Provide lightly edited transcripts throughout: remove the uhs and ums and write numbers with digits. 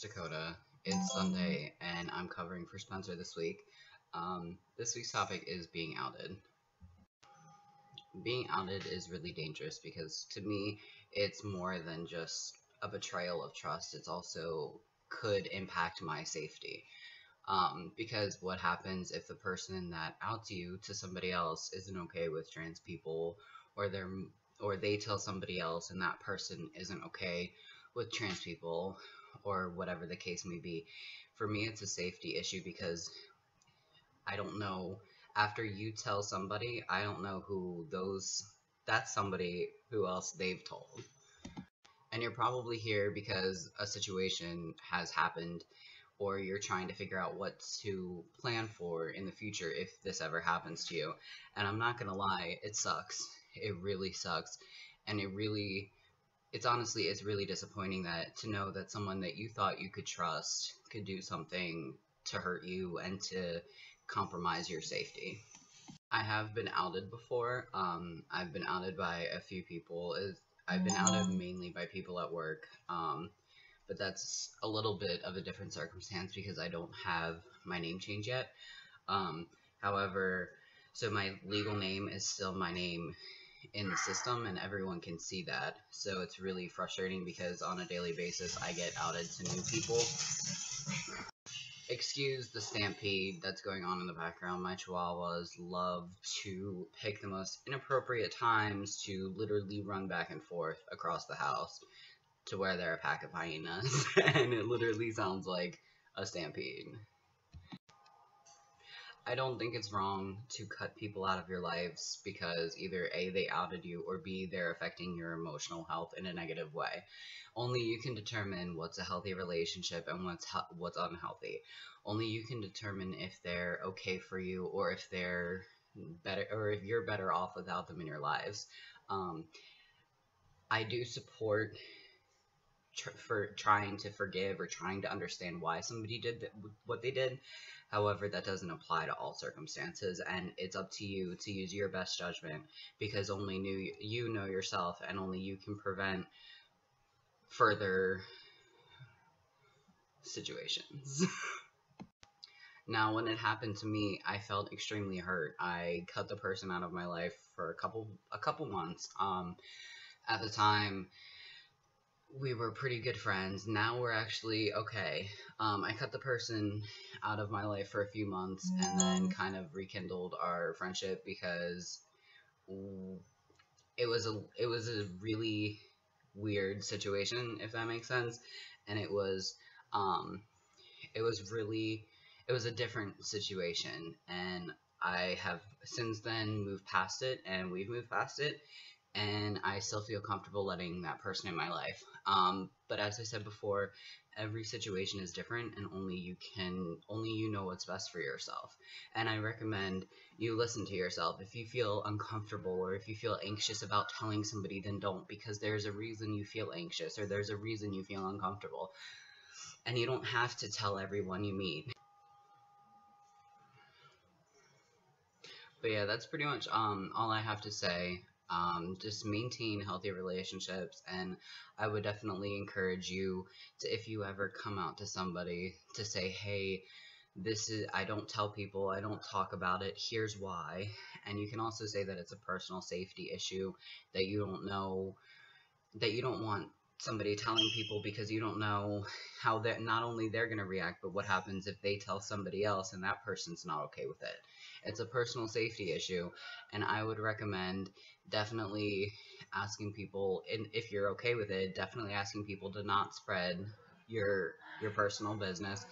Dakota. It's Sunday, and I'm covering for Spencer this week. This week's topic is being outed. Being outed is really dangerous because, to me, it's more than just a betrayal of trust. It's also could impact my safety. Because what happens if the person that outs you to somebody else isn't okay with trans people, or they tell somebody else and that person isn't okay with trans people, or whatever the case may be. For me, it's a safety issue because I don't know, after you tell somebody, I don't know that's somebody who else they've told. And you're probably here because a situation has happened, or you're trying to figure out what to plan for in the future if this ever happens to you. And I'm not gonna lie, it sucks. It really sucks. And it's really disappointing that to know that someone that you thought you could trust could do something to hurt you and to compromise your safety. I have been outed before. I've been outed by a few people. I've been outed mainly by people at work. But that's a little bit of a different circumstance because I don't have my name change yet. However, so my legal name is still my name in the system, and everyone can see that. So it's really frustrating because on a daily basis I get outed to new people. Excuse the stampede that's going on in the background. My chihuahuas love to pick the most inappropriate times to literally run back and forth across the house to where they're a pack of hyenas, and it literally sounds like a stampede. I don't think it's wrong to cut people out of your lives because either A, they outed you, or B, they're affecting your emotional health in a negative way. Only you can determine what's a healthy relationship and what's unhealthy. Only you can determine if they're okay for you, or if they're better, or if you're better off without them in your lives. I do support for trying to forgive or trying to understand why somebody did what they did. However, that doesn't apply to all circumstances, and it's up to you to use your best judgment because only you know yourself, and only you can prevent further situations. Now, when it happened to me, I felt extremely hurt. I cut the person out of my life for a couple months. At the time, we were pretty good friends. Now we're actually okay. I cut the person out of my life for a few months and then kind of rekindled our friendship because it was a really weird situation, if that makes sense. And it was a different situation, and I have since then moved past it, and we've moved past it, and I still feel comfortable letting that person in my life. But as I said before, every situation is different, and only you know what's best for yourself. And I recommend you listen to yourself. If you feel uncomfortable or if you feel anxious about telling somebody, then don't, because there's a reason you feel anxious or there's a reason you feel uncomfortable. And you don't have to tell everyone you meet. But yeah, that's pretty much all I have to say. Just maintain healthy relationships, and I would definitely encourage you to, if you ever come out to somebody, to say, hey, I don't tell people, I don't talk about it, here's why. And you can also say that it's a personal safety issue, that you don't want somebody telling people because you don't know how not only they're going to react, but what happens if they tell somebody else and that person's not okay with it. It's a personal safety issue, and I would recommend definitely asking people, and if you're okay with it, definitely asking people to not spread your personal business,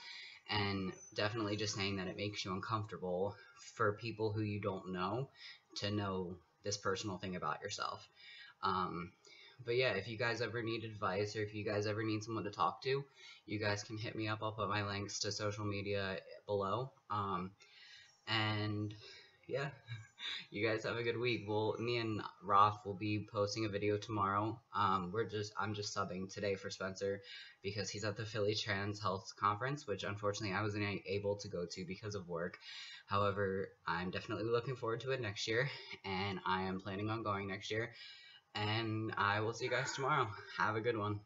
and definitely just saying that it makes you uncomfortable for people who you don't know to know this personal thing about yourself. But yeah, if you guys ever need advice, or if you guys ever need someone to talk to, you guys can hit me up. I'll put my links to social media below. And yeah, you guys have a good week. Me and Roth will be posting a video tomorrow. I'm just subbing today for Spencer because he's at the Philly Trans Health Conference, which unfortunately I wasn't able to go to because of work. However, I'm definitely looking forward to it next year, and I am planning on going next year. And I will see you guys tomorrow. Have a good one.